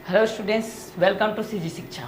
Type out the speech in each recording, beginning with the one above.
Hello students, welcome to CG Shiksha.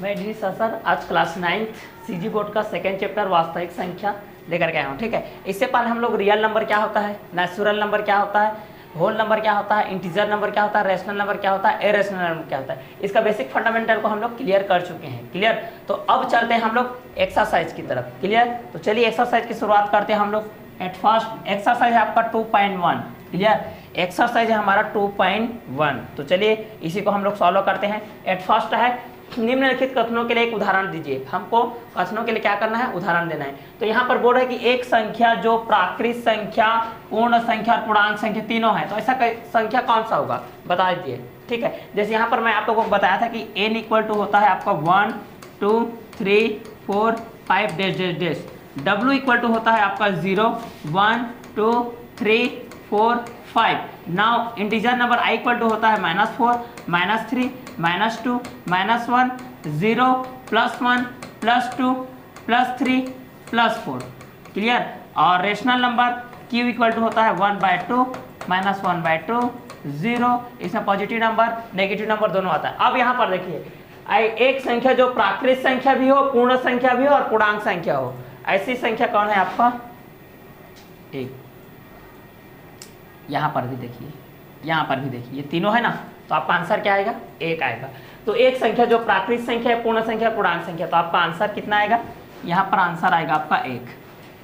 मैं D sir आज class 9th CG board का second chapter वास्तविक संख्या लेकर के आया हूँ। ठीक है, इससे पहले हम लोग रियल नंबर क्या होता है, नेचुरल नंबर क्या होता है, होल नंबर क्या होता है, इंटीजर नंबर क्या होता है, रेशनल नंबर क्या होता है, इरेशनल नंबर क्या होता है, इसका बेसिक फंडामेंटल को हम लोग क्लियर कर चुके हैं। क्लियर, तो अब चलते हैं हम लोग एक्सरसाइज की तरफ। क्लियर, तो चलिए एक्सरसाइज की शुरुआत करते हैं हम लोग। एट फर्स्ट एक्सरसाइज है आपका 2.1। क्लियर, एक्सरसाइज है हमारा 2.1। तो चलिए इसी को हम लोग सॉल्व करते हैं। एट फर्स्ट है निम्नलिखित कथनों के लिए एक उदाहरण दीजिए। हमको कथनों के लिए क्या करना है, उदाहरण देना है। तो यहाँ पर बोल रहा है कि एक संख्या जो प्राकृत संख्या, पूर्ण संख्या, पूर्णांक संख्या तीनों है, तो ऐसा संख्या कौन सा होगा बता दीजिए। ठीक है, जैसे यहाँ पर मैं आप लोगों को बताया था कि n इक्वल टू होता है आपका 1 2 3 4 5 dash dash dash. w equal to होता है आपका 0 1 2 3 4 5। Now integer number i equal to होता है -4 -3 -2 -1 0 +1 +2 +3 +4। क्लियर, और rational number q equal to होता है 1/2 -1/2 0। इसमें पॉजिटिव नंबर नेगेटिव नंबर दोनों आता है। अब यहाँ पर देखिए, एक संख्या जो प्राकृत संख्या भी हो, पूर्ण संख्या भी हो और पूर्णांक संख्या हो, ऐसी संख्या कौन है आपका, एक। यहाँ पर भी देखिए, यहाँ पर भी देखिए, ये तीनों है ना, तो आपका आंसर क्या आएगा, एक आएगा। तो एक संख्या जो प्राकृत संख्या है, पूर्ण संख्या, पूर्णांक संख्या, तो आपका आंसर कितना आएगा, यहाँ पर आंसर आएगा आपका एक।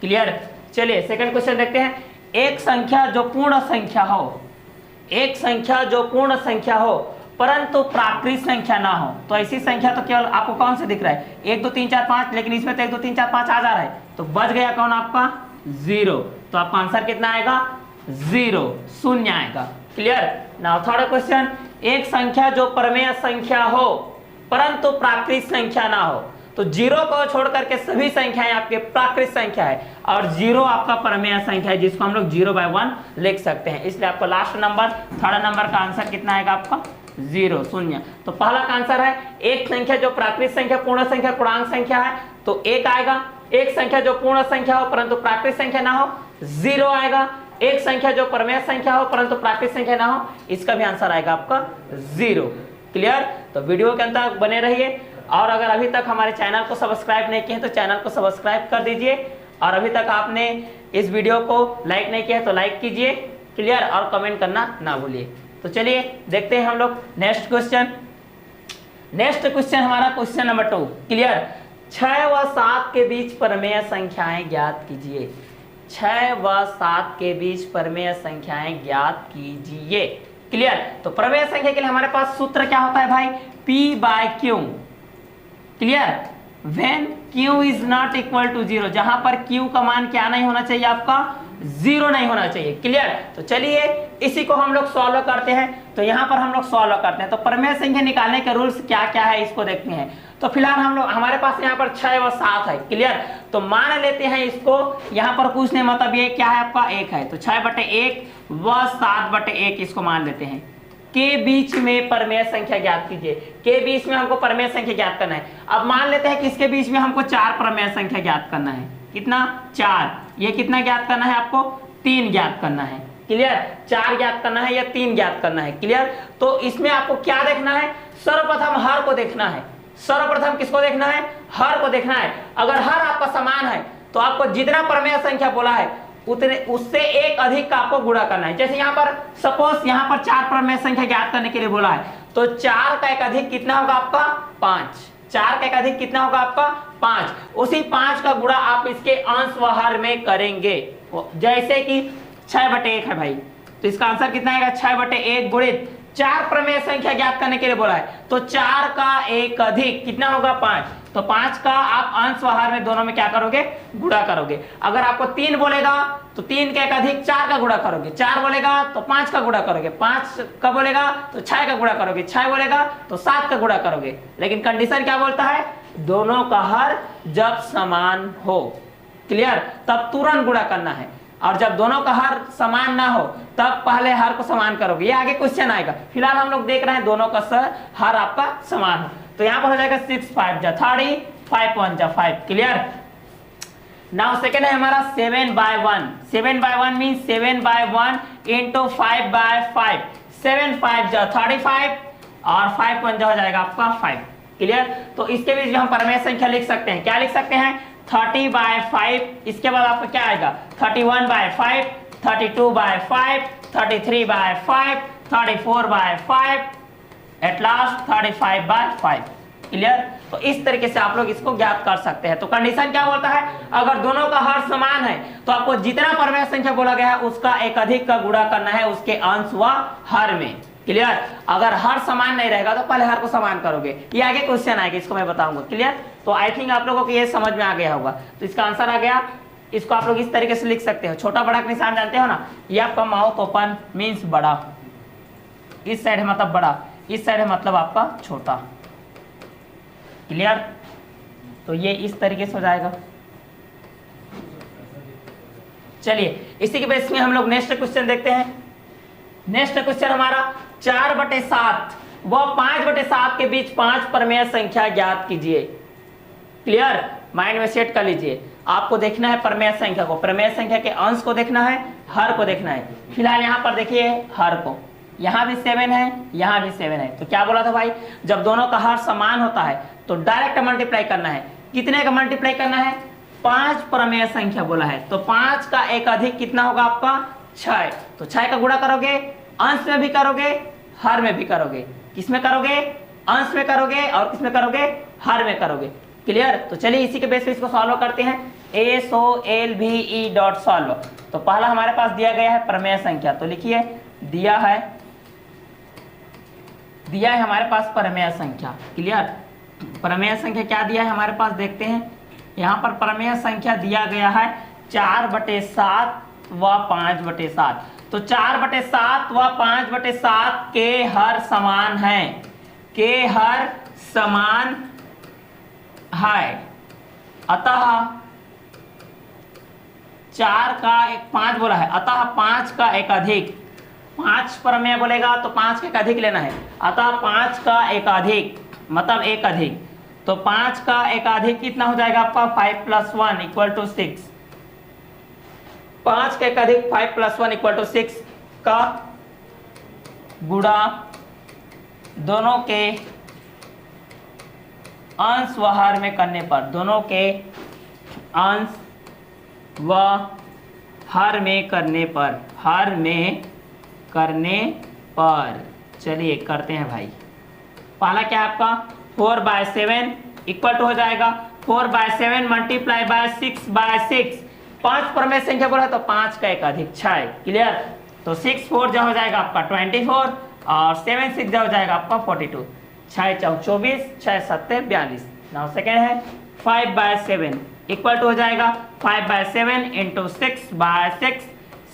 क्लियर, चलिए सेकंड क्वेश्चन देखते हैं। एक संख्या जो पूर्ण संख्या हो, एक संख्या जो पूर्ण संख्या हो परंतु प्राकृत संख्या ना हो, तो ऐसी संख्या तो केवल आपको कौन से दिख रहा है, 1 2 3 4 5, लेकिन इसमें तो 1 2 3 4 5 आ जा रहा है, तो बच गया कौन आपका, 0। तो आपका आंसर कितना आएगा, 0, शून्य आएगा। Clear, now third question. एक संख्या जो परमेय संख्या हो परंतु प्राकृत संख्या ना हो, तो 0 को छोड़ करके सभी संख्याएं आपके प्राकृत संख्या है और 0 आपका परमेय संख्या है, जिसको हम लोग 0/1 लिख सकते हैं। इसलिए आपको लास्ट नंबर, थर्ड नंबर का आंसर कितना आएगा आपका, 0, शून्य। तो पहला का आंसर है एक संख्या जो प्राकृत संख्या, पूर्ण संख्या, पूर्णांक संख्या है, तो 1 आएगा। एक संख्या जो पूर्ण संख्या हो परंतु प्राकृत संख्या ना हो, 0 आएगा। एक संख्या जो परमेय संख्या हो परंतु प्राकृत संख्या ना हो, इसका भी आंसर आएगा आपका 0। क्लियर, तो वीडियो के अंत तक बने रहिए। और अगर अभी तक हमारे चैनल को सब्सक्राइब नहीं किए हैं तो चैनल को सब्सक्राइब कर दीजिए, और अभी तक आपने इस वीडियो को लाइक नहीं किया है तो लाइक कीजिए। क्लियर, और कमेंट करना ना भूलिए। तो चलिए देखते हैं हम लोग नेक्स्ट क्वेश्चन। नेक्स्ट क्वेश्चन हमारा क्वेश्चन नंबर 2। क्लियर, 6 व 7 के बीच परमेय संख्याएं ज्ञात कीजिए। 6 व 7 के बीच परमेय संख्याएं ज्ञात कीजिए। क्लियर, तो परमेय संख्या के लिए हमारे पास सूत्र क्या होता है भाई, P/Q। Clear, when Q is not equal to 0, जहां पर Q का मान क्या नहीं होना चाहिए आपका, 0 नहीं होना चाहिए। क्लियर, तो चलिए इसी को हम लोग सॉल्व करते हैं। तो यहाँ पर हम लोग सॉल्व करते हैं, तो परमेय संख्या निकालने के रूल्स क्या क्या है इसको देखते हैं। तो फिलहाल हम लोग, हमारे पास यहाँ पर 6 व 7 है। क्लियर, तो मान लेते हैं इसको, यहाँ पर कुछ नहीं, मतलब ये क्या है आपका 1 है, तो 6/1 व 7/1 इसको मान लेते हैं। के बीच में परमेय संख्या ज्ञात कीजिए। के बीच में हमको परमेय संख्या ज्ञात करना है। अब मान लेते हैं कि इसके बीच में हमको 4 परमेय संख्या ज्ञात करना है। कितना, 4। ये कितना ज्ञात करना है आपको, 3 ज्ञात करना है। क्लियर, 4 ज्ञात करना है या 3 ज्ञात करना है। क्लियर, तो इसमें आपको क्या देखना है, सर्वप्रथम हर को देखना है। सर्वप्रथम किसको देखना है, हर को देखना है। अगर हर आपका समान है तो आपको जितना परमेय संख्या बोला है उतने, उससे एक अधिक का आपको गुणा करना है। जैसे यहाँ पर सपोज यहाँ पर 4 परमेय संख्या ज्ञात करने के लिए बोला है, तो 4 का एक अधिक कितना होगा आपका, 5। 4 का एक अधिक कितना होगा आपका, 5। उसी 5 का गुणा आप इसके अंश व हर में करेंगे। जैसे कि 6/1 है भाई, तो इसका आंसर कितना आएगा, 6/1 गुणित 4 परमेय संख्या ज्ञात करने के लिए बोला है, तो 4 का एक अधिक कितना होगा, 5। तो 5 का आप अंश व हर में दोनों में क्या करोगे, गुणा करोगे। अगर आपको 3 बोलेगा तो 3 का एक अधिक 4 का गुणा करोगे, 4 बोलेगा तो 5 का गुणा करोगे, 5 का बोलेगा तो 6 का गुणा करोगे, 6 बोलेगा तो 7 का गुणा करोगे। लेकिन कंडीशन क्या बोलता है, दोनों का हर जब समान हो। क्लियर, तब तुरंत गुणा करना है, और जब दोनों का हर समान ना हो तब पहले हर को समान करोगे। ये आगे क्वेश्चन आएगा। फिलहाल हम लोग देख रहे हैं दोनों का हर आपका समान हो। तो यहाँ पर हो जाएगा 6 5 जा 30, 5 1 जा 5। क्लियर, नाउ सेकेंड है हमारा 7/1। 7/1 मीन 7/1 इंटू 5/5। 7 5 जा 35, और 5 1 हो जाएगा आपका 5। क्लियर। तो इसके बीच में हम परमेय संख्या लिख सकते हैं। क्या लिख सकते हैं? 30/5। इसके बाद आपका क्या आएगा? 31/5, 32/5, 33/5, 34/5, एट लास्ट 35/5। क्लियर। तो इस तरीके से आप लोग इसको ज्ञात कर सकते हैं। तो कंडीशन क्या बोलता है? अगर दोनों का हर समान है तो आपको जितना परमेय संख्या बोला गया है उसका एक अधिक का गुणा करना है उसके अंश व हर में। क्लियर। अगर हर समान नहीं रहेगा तो पहले हर को समान करोगे। ये आगे क्वेश्चन आएगा, इसको मैं बताऊंगा। क्लियर। तो आई थिंक आप लोगों को ये समझ में आ गया होगा। तो इसका आंसर आ गया। इसको आप लोग इस तरीके से लिख सकते हो। छोटा बड़ा का निशान जानते हो ना, ये आपका माउथ ओपन मीन्स बड़ा, इस साइड है मतलब बड़ा, इस साइड है मतलब आपका छोटा। क्लियर। तो ये इस तरीके से हो जाएगा। चलिए इसी के बेस में हम लोग नेक्स्ट क्वेश्चन देखते हैं। नेक्स्ट क्वेश्चन हमारा 4/7 व 5/7 के बीच 5 परमेय संख्या ज्ञात कीजिए। क्लियर। माइंड में सेट कर लीजिए। आपको देखना है परमेय संख्या को, परमेय संख्या के अंश को देखना है, हर को देखना है। फिलहाल यहाँ पर देखिए हर को, यहाँ भी 7 है, यहाँ भी 7 है। तो क्या बोला था भाई? जब दोनों का हर समान होता है तो डायरेक्ट मल्टीप्लाई करना है। कितने का मल्टीप्लाई करना है? 5 परमेय संख्या बोला है। तो 5 का एक अधिक कितना होगा आपका? 6। तो 6 का गुणा करोगे, अंश में भी करोगे, हर में भी करोगे। किसमें करोगे? अंश में करोगे और किसमें करोगे? हर में करोगे। क्लियर। तो चलिए इसी के बेस पे इसको सॉल्व करते हैं। SOLVE dot solve. तो पहला हमारे पास दिया गया है परमेय संख्या। तो लिखिए दिया है हमारे पास परमेय संख्या। क्लियर। परमेय संख्या क्या दिया है हमारे पास देखते हैं। यहाँ पर परमेय संख्या दिया गया है 4/7 व 5/7। तो 4/7 व 5/7 के हर समान है, के हर समान है। अतः 4 का एक 5 बोला है, अतः 5 का एक अधिक, 5 परमेय बोलेगा तो 5 का एक अधिक लेना है। अतः 5 का एक अधिक मतलब एक अधिक। तो 5 का एक अधिक कितना हो जाएगा आपका? 5 + 1 = 6। 5 का एक अधिक 5 + 1 = 6 का गुणा दोनों के अंश व हर में करने पर, दोनों के अंश व हर में करने पर, हर में करने पर। चलिए करते हैं भाई। पहला क्या आपका 4/7 = हो जाएगा 4/7 × 6/6। 5 परमेय संख्या बोला तो 5 का एक अधिक 6। क्लियर। तो 6 4 जो हो जाएगा आपका 24 और 7 6 जो हो जाएगा आपका 42। 6 4 24, 6 7 42। नाउ सेकेंड है 5/7 = हो जाएगा 5/7 × 6/6।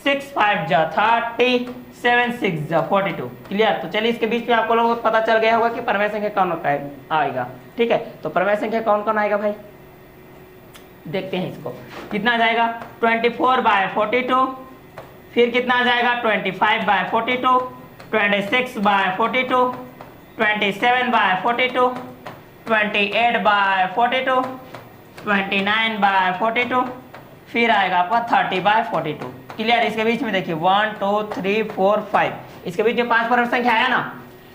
6 5 जा 30, 7 6 जा 42। क्लियर। तो चलिए इसके बीच में आपको लोगों को पता चल गया होगा कि परमेय संख्या कौन आएगा। ठीक है। तो परमेय संख्या कौन कौन आएगा भाई देखते हैं इसको। कितना आ जाएगा? 24/42। फिर कितना आ जाएगा? 25/42, 26/42, 27/42, 28/42, 29/42, फिर आएगा आपका 30/42। क्लियर। इसके बीच में देखिए 1 2 3 4 5, इसके बीच में 5 परमेय संख्या आया ना।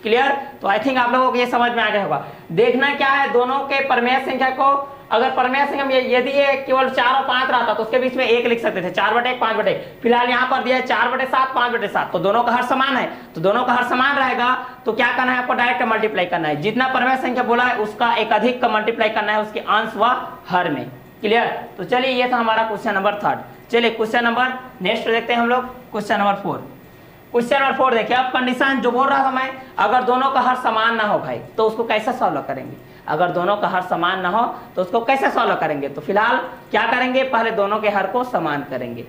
क्लियर। तो आई थिंक आप लोगों को ये समझ में आ गया होगा। देखना क्या है, दोनों के परमेय संख्या को, अगर परमेय संख्या में यदि ये केवल 4 और 5 रहता तो उसके बीच में 1 लिख सकते थे, 4/1 5/1। फिलहाल यहाँ पर दिया है 4/7 5/7। तो दोनों का हर समान है, तो दोनों का हर समान रहेगा तो क्या करना है आपको? डायरेक्ट मल्टीप्लाई करना है। जितना परमेय संख्या बोला है उसका एक अधिक का मल्टीप्लाई करना है उसके अंश व हर में। क्लियर। तो चलिए ये था हमारा क्वेश्चन नंबर 3। चलिए क्वेश्चन नंबर नेक्स्ट देखते हैं हम लोग। Question number 4। क्वेश्चन नंबर 4 देखिए। अब कंडीशन जो बोल रहा था मैं, अगर दोनों का हर समान ना हो भाई तो उसको कैसे सॉल्व करेंगे? अगर दोनों का हर समान ना हो तो उसको कैसे सॉल्व करेंगे? तो फिलहाल क्या करेंगे? पहले दोनों के हर को समान करेंगे।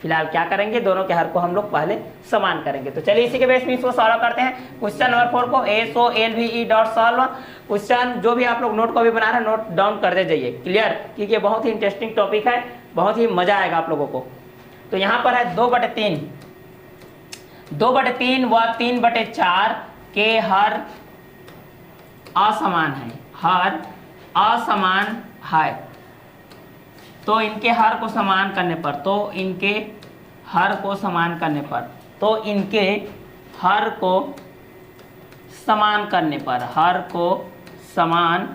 फिलहाल क्या करेंगे? दोनों के हर को हम लोग पहले समान करेंगे। तो चलिए इसी के बेस में इसको सॉल्व करते हैं। क्वेश्चन नंबर 4 को SOLVE डॉट सॉल्व। क्वेश्चन जो भी आप लोग नोट को भी बना रहे हैं नोट डाउन कर दे जाइए। क्लियर। क्योंकि ये बहुत ही इंटरेस्टिंग टॉपिक है, बहुत ही मजा आएगा आप लोगों को। तो यहाँ पर है 2/3 व 3/4 के हर असमान है, हर असमान है। तो इनके हर को समान करने पर, तो इनके हर को समान करने पर, तो इनके हर को समान करने पर, हर को समान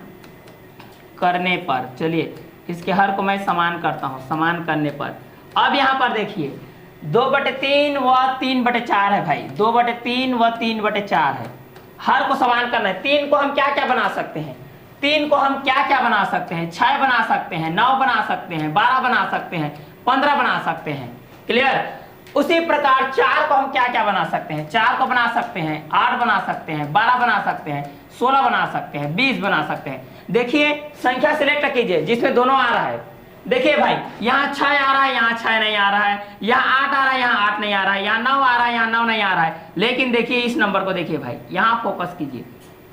करने पर, चलिए इसके हर को मैं समान करता हूं, समान करने पर। अब यहां पर देखिए 2/3 व 3/4 है भाई, 2/3 व 3/4 है, हर को समान करना है। 3 को हम क्या क्या बना सकते हैं, 3 को हम क्या क्या बना सकते हैं, 6 बना सकते हैं, 9 बना सकते हैं, 12 बना सकते हैं, 15 बना सकते हैं। क्लियर। उसी प्रकार 4 को हम क्या क्या बना सकते हैं, 4 को बना सकते हैं, 8 बना सकते हैं, 12 बना सकते हैं, 16 बना सकते हैं, 20 बना सकते हैं। देखिए संख्या सिलेक्ट कीजिए जिसमें दोनों आ रहा है। देखिए भाई यहाँ 6 आ रहा है, यहाँ 6 नहीं आ रहा है, यहाँ 8 आ रहा है, यहाँ 8 नहीं आ रहा है, यहाँ 9 आ रहा है, यहाँ 9 नहीं आ रहा है। लेकिन देखिए इस नंबर को देखिए भाई, यहाँ फोकस कीजिए,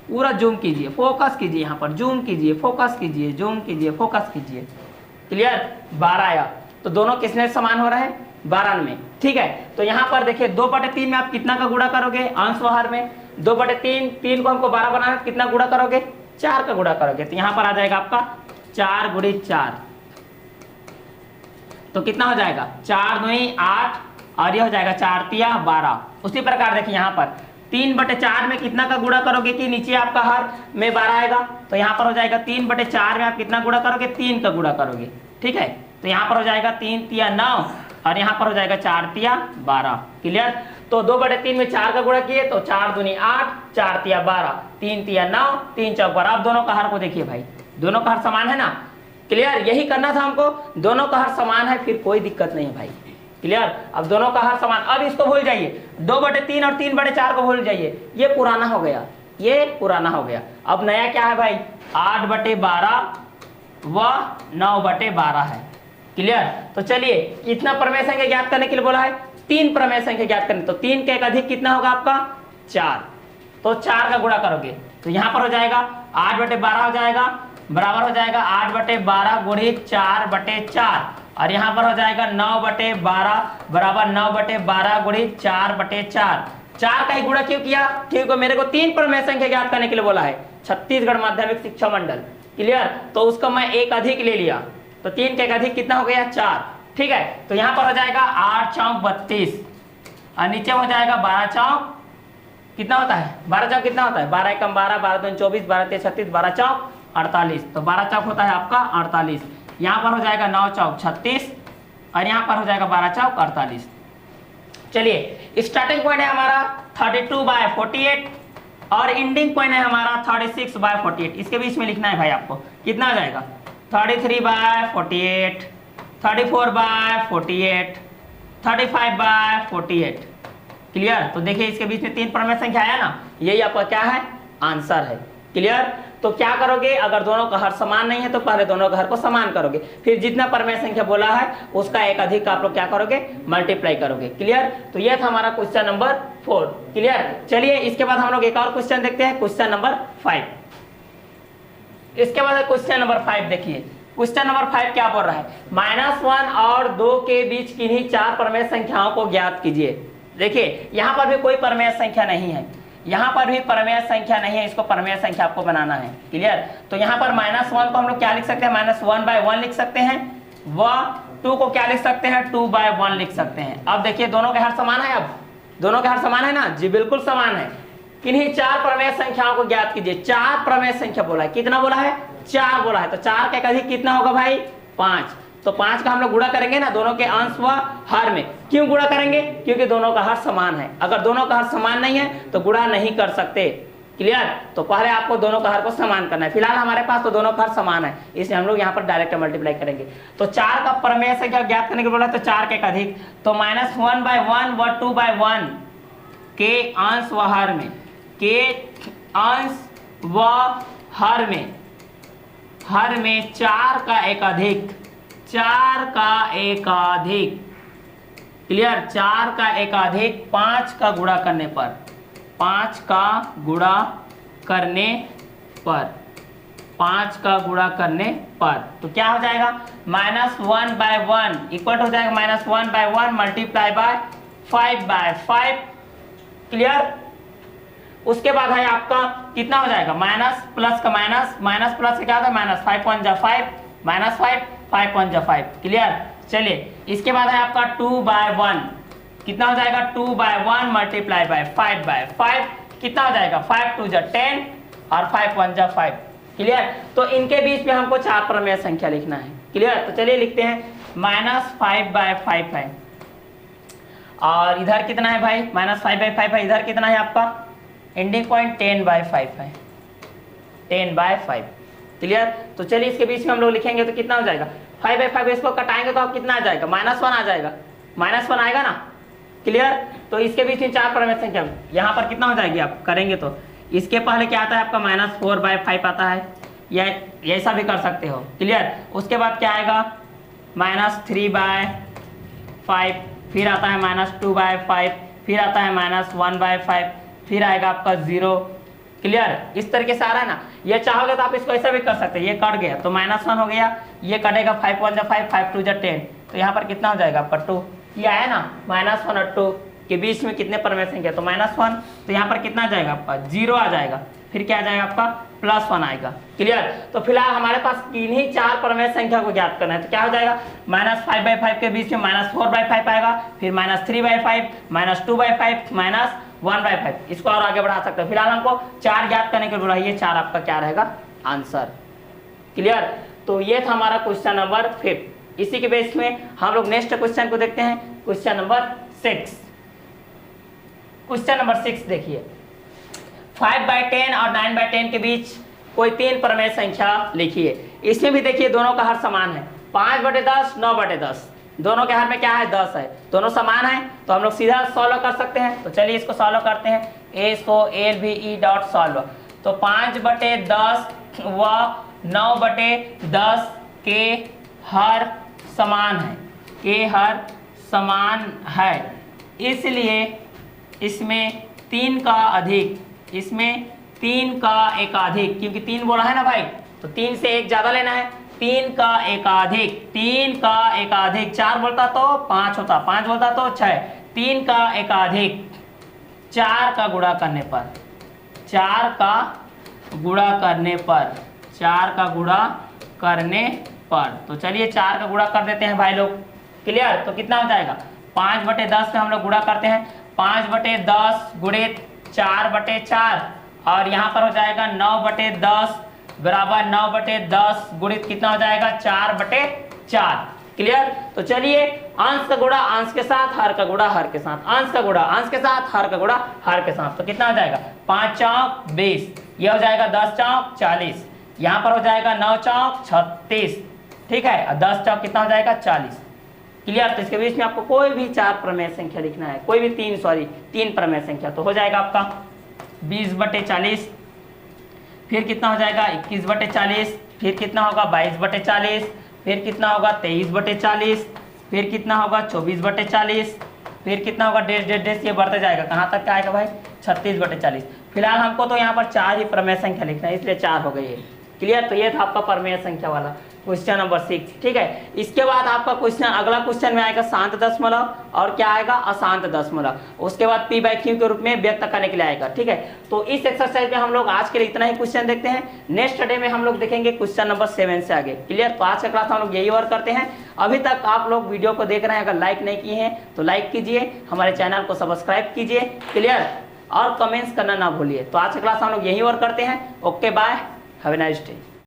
पूरा जूम कीजिए, फोकस कीजिए, यहाँ पर जूम कीजिए, फोकस कीजिए, जूम कीजिए, फोकस कीजिए। क्लियर। 12 आया, तो दोनों किसने समान हो रहा है, 12 में। ठीक है, तो यहाँ पर देखिए 2/3 में आप कितना का गुणा करोगे, अंश व हर में 2/3, 3 को हमको 12 बनाना है, कितना गुणा करोगे, 4 का गुणा करोगे। तो यहाँ पर आ जाएगा आपका 4 × 4, तो कितना हो जाएगा 4 दूनी 8 और ये हो जाएगा 4 तिया 12। उसी प्रकार देखिए यहाँ पर 3/4 में कितना का गुणा करोगे कि नीचे आपका हर में 12 आएगा, तो यहाँ पर हो जाएगा 3/4 में आप कितना गुणा करोगे, 3 का गुणा करोगे। ठीक है, तो यहाँ पर हो जाएगा 3 तिया 9 और यहाँ पर हो जाएगा 4 तिया 12। क्लियर। तो 2/3 में 4 का गुणा किए तो 4 दूनी 8, 4 तिया 12, 3 तिया 9, 3 चौक 12। अब दोनों का हर को देखिए भाई, दोनों का हर समान है ना। क्लियर, यही करना था हमको, दोनों का हर समान है, फिर कोई दिक्कत नहीं भाई। क्लियर। अब दोनों का हर समान, अब इसको भूल जाइए, 2/3 और 3/4 को भूल जाइए, ये पुराना हो गया, ये पुराना हो गया। अब नया क्या है भाई, 8/12 व 9/12 है। क्लियर। तो चलिए कितना प्रमेय संख्या ज्ञात करने के लिए बोला है, 3 प्रमेय संख्या ज्ञात करने, तो 3 के एक अधिक कितना होगा आपका 4, तो 4 का गुणा करोगे तो यहाँ पर हो जाएगा 8/12 हो जाएगा, बराबर हो जाएगा 8/12 गुणित 4/4 और यहाँ पर हो जाएगा 9/12 बराबर 9/12 गुणित 4/4। 4 का ही गुणा क्यों किया, क्योंकि मेरे को 3 प्रमेय संख्या ज्ञात करने के लिए बोला है, छत्तीसगढ़ माध्यमिक शिक्षा मंडल। क्लियर। तो उसका मैं एक अधिक ले लिया, तो 3 के एक अधिक कितना हो गया 4। ठीक है, तो यहाँ पर हो जाएगा 8 चौक 32 और नीचे हो जाएगा 12 चौक कितना होता है, 12 चौक कितना होता है, 12 एकम 12, 12 दूनी 24, 12 तिया 36, 12 चौक 48, तो 12 चौक होता है आपका 48। यहाँ पर हो जाएगा 9 चौक 36 और यहाँ पर हो जाएगा 12 चौक 48। चलिए स्टार्टिंग पॉइंट है हमारा 32/48 और एंडिंग पॉइंट है हमारा 36/48। इसके बीच में लिखना है भाई आपको, कितना आ जाएगा 33/48, 34/48, 35/48। क्लियर। तो देखिए इसके बीच में 3 प्रमेय संख्या आया ना, यही आपका क्या है, आंसर है। क्लियर। तो क्या करोगे, अगर दोनों का हर समान नहीं है तो पहले दोनों का हर को समान करोगे, फिर जितना प्रमेय संख्या बोला है उसका एक अधिक का आप लोग क्या करोगे, मल्टीप्लाई करोगे। क्लियर। तो यह था हमारा क्वेश्चन नंबर 4। क्लियर। चलिए इसके बाद हम लोग एक और क्वेश्चन देखते हैं, क्वेश्चन नंबर 5। इसके बाद क्वेश्चन नंबर 5 देखिए, क्वेश्चन नंबर 5 क्या बोल रहा है, -1 और 2 के बीच किन्हीं 4 प्रमेय संख्याओं को ज्ञात कीजिए। देखिए यहाँ पर भी कोई प्रमेय संख्या नहीं है, यहाँ पर भी प्रमेय संख्या नहीं है, इसको प्रमेय संख्या आपको बनाना है। क्लियर। तो यहाँ पर -1 को हम लोग क्या लिख सकते हैं, -1/1 लिख सकते हैं, व 2 को क्या लिख सकते हैं, 2/1 लिख सकते हैं। अब देखिए दोनों के हर समान है, अब दोनों के हर समान है ना, जी बिल्कुल समान है। किन्हीं 4 प्रमेय संख्याओं को ज्ञात कीजिए। 4 प्रमेय संख्या बोला है, कितना बोला है, 4 बोला है, तो 4 का एक अधिक कितना होगा भाई 5। तो 5 का हम लोग गुणा करेंगे ना दोनों के अंश व हर में। क्यों गुणा करेंगे, क्योंकि दोनों का हर समान है, अगर दोनों का हर समान नहीं है तो गुणा नहीं कर सकते। क्लियर। तो पहले आपको दोनों का हर को समान करना है, फिलहाल हमारे पास तो दोनों का हर समान है, इसलिए हम लोग यहाँ पर डायरेक्ट मल्टीप्लाई करेंगे। तो 4 का प्रमेय संख्या ज्ञात करने के बोला तो 4 के एक अधिक, तो -1/1 व 2/1 के अंश व हर में, के अंश व हर में 4 का एक अधिक, 4 का एक अधिक। क्लियर। 4 का एक अधिक 5 का गुणा करने पर, 5 का गुणा करने पर, 5 का गुणा करने पर, तो क्या हो जाएगा -1/1 इक्वल हो जाएगा -1/1 मल्टीप्लाई बाय 5/5। क्लियर। उसके बाद है आपका कितना हो जाएगा, माइनस प्लस का माइनस, माइनस प्लस क्या होता है माइनस, 5 1 जा 5, -5, 5 1 जा 5। क्लियर। चलिए इसके बाद है आपका 2/1, कितना हो जाएगा 2/1 मल्टीप्लाई बाय 5/5 कितना हो जाएगा 5 2 जा 10 और 5 1 जा 5। क्लियर। तो इनके बीच में हमको चार प्रमेय संख्या लिखना है। क्लियर। तो चलिए लिखते हैं -5/5 है और इधर कितना है भाई -5/5 है, इधर कितना है आपका एंडिंग पॉइंट 10/5 है 10/5। क्लियर। तो चलिए इसके बीच में हम लोग लिखेंगे तो कितना हो जाएगा 5/5, इसको कटाएंगे तो आप कितना आ जाएगा -1 आ जाएगा, -1 आएगा ना। क्लियर। तो इसके बीच में चार प्रमेय संख्या यहाँ पर कितना हो जाएगी आप करेंगे तो इसके पहले क्या आता है आपका -4/5 आता है, या ऐसा भी कर सकते हो। क्लियर। उसके बाद क्या आएगा -3/5, फिर आता है -2/5, फिर आता है -1/5, फिर आएगा आपका 0। क्लियर। इस तरीके से आ रहा है ना। ये चाहोगे तो आप इसको ऐसा भी कर सकते हैं, ये कट गया तो -1 हो गया, ये कटेगा 5 1 जा 5 5 2 जा 10, तो यहाँ पर कितना हो जाएगा आपका 2। ये आया ना -1 और 2 के बीच में कितने प्रमेय संख्या, तो -1, तो यहाँ पर कितना आ जाएगा आपका 0 आ जाएगा, फिर क्या आ जाएगा आपका +1 आएगा। क्लियर। तो फिलहाल हमारे पास इन्हीं चार प्रमेय संख्या को ज्ञात करना है, तो क्या हो जाएगा -5/5 के बीच में -4/5 आएगा, फिर -3/5, -2/5, -1/5। इसको और आगे बढ़ा सकते हो। फिलहाल हमको चार ज्ञात करने के लिए ये चार आपका क्या रहेगा आंसर। क्लियर। तो ये था हमारा क्वेश्चन नंबर 5। इसी के बेस में हम लोग नेक्स्ट क्वेश्चन को देखते हैं, क्वेश्चन नंबर 6। क्वेश्चन नंबर 6 देखिए 5/10 और 9/10 के बीच कोई तीन प्रमेय संख्या लिखिए। इसमें भी देखिए दोनों का हर समान है, 5/10 9/10, दोनों के हर में क्या है 10 है, दोनों समान है, तो हम लोग सीधा सॉल्व कर सकते हैं। तो चलिए इसको सॉल्व करते हैं, SOLVE.solve। तो 5/10 व 9/10 के हर समान है, के हर समान है, इसलिए इसमें 3 का अधिक, इसमें 3 का एकाधिक, क्योंकि 3 बोला है ना भाई, तो 3 से एक ज्यादा लेना है, 3 का एकाधिक, 3 का एकाधिक, 4 बोलता तो 5 होता, 5 बोलता तो 6, 3 का एकाधिक 4 का गुणा करने पर, 4 का गुणा करने पर, 4 का गुणा करने पर, तो चलिए 4 का गुणा कर देते हैं भाई लोग। क्लियर। तो कितना हो जाएगा 5/10 में हम लोग गुणा करते हैं, 5/10 गुणित 4/4, और यहाँ पर हो जाएगा 9/10 बराबर 9/10 गुणित कितना हो जाएगा 4/4। क्लियर। तो चलिए अंश का गुणा अंश के साथ, हर का गुणा हर के साथ, अंश का गुणा अंश के साथ, हर का गुणा हर के साथ, तो कितना हो जाएगा 5 चौक 20, यह हो जाएगा 10 चौक 40, यहाँ पर हो जाएगा 9 चौक 36, ठीक है, और 10 चौक कितना हो जाएगा 40। क्लियर। तो इसके बीच में आपको कोई भी चार प्रमेय संख्या लिखना है, कोई भी तीन प्रमेय संख्या, तो हो जाएगा आपका 20/40, फिर कितना हो जाएगा 21/40, फिर कितना होगा 22/40, फिर कितना होगा 23/40, फिर कितना होगा 24/40, फिर कितना होगा डेढ़ डेढ़ डेढ़, ये बढ़ते जाएगा, कहाँ तक आएगा भाई 36/40। फिलहाल हमको तो यहाँ पर चार ही प्रमेय संख्या लिखना है, इसलिए 4 हो गई है। क्लियर। तो ये था आपका प्रमेय संख्या वाला क्वेश्चन नंबर 6। ठीक है। इसके बाद आपका क्वेश्चन, अगला क्वेश्चन में आएगा शांत दशमलव और क्या आएगा अशांत दशमलव, उसके बाद P/Q के रूप में व्यक्त करने के लिए आएगा। ठीक है। तो इस एक्सरसाइज में हम लोग आज के लिए इतना ही क्वेश्चन देखते हैं, नेक्स्ट डे में हम लोग देखेंगे क्वेश्चन नंबर 7 से आगे। क्लियर। तो आज का क्लास हम लोग यही वर्क करते हैं। अभी तक आप लोग वीडियो को देख रहे हैं, अगर लाइक नहीं किए हैं तो लाइक कीजिए, हमारे चैनल को सब्सक्राइब कीजिए। क्लियर। और कमेंट्स करना ना भूलिए। तो आज का क्लास हम लोग यही वर्क करते हैं। Okay bye, have a nice day.